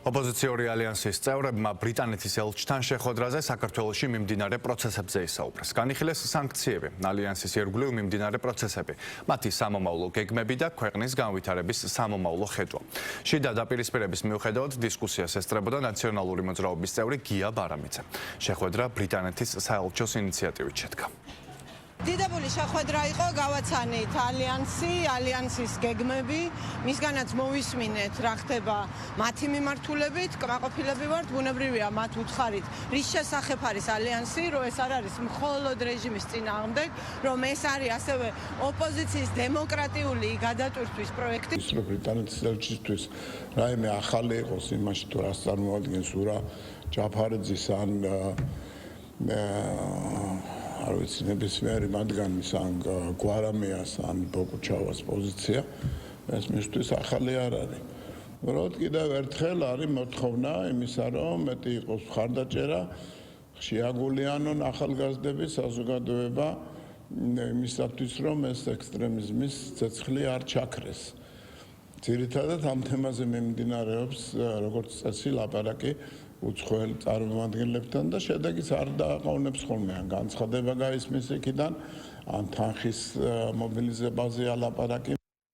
ოპოზიციური ალიანსის წევრებმა ბრიტანეთის ელჩთან შეხვედრაზე საქართველოში მიმდინარე პროცესებზე ისაუბრეს. განიხილეს სანქციები, ალიანსის ირგვლივ მიმდინარე პროცესები, მათი სამომავლო გეგმები და ქვეყნის განვითარების სამომავლო ხედვა. შიდა დაპირისპირების მიუხედავად დისკუსიას ესწრებოდა ნაციონალური მოძრაობის წევრი გია ბარამიძე. შეხვედრა ბრიტანეთის საელჩოს ინიციატივით შედგა. დიდებული შეხვედრა იყო, გავაცანით ალიანსის გეგმები, მისგანაც მოვისმინეთ რა ხდება მათი მიმართულებით, კმაყოფილები ვართ, ბუნებრივია მათ უთხარით, რის შესახებ არის ალიანსი, რომ ეს არ არის მხოლოდ რეჟიმის წინააღმდეგ, რომ ეს არის ასევე ოპოზიციის დემოკრატიული გადატვირთვის პროექტი. ის რომ ბრიტანეთის ელჩისთვის რაიმე ახალი იყოს იმაში, თუ რას წარმოადგენს ურა ჯაფარიძის ან არ ვიცი ნებისმიერი მათგანის ან გვარამიას ან ბოკუჩავას პოზიცია ეს მისთვის ახალი არ არის. უბრალოდ კიდევ ერთხელ არის მოთხოვნა იმისა, რომ მეტი იყოს მხარდაჭერა, შეაგულიანონ ახალგაზრდები საზოგადოება იმისათვის, რომ ეს ექსტრემიზმის ცეცხლი არ ჩაქრეს. ძირითადად ამ თემაზე მიმდინარეობს როგორც წესი ლაპარაკი უცხოელ წარმომადგენლებთან და შედეგიც არ დააყოვნებს ხოლმე ან განცხადება გაისმის იქიდან ან თანხის მობილიზებაზეა ლაპარაკი.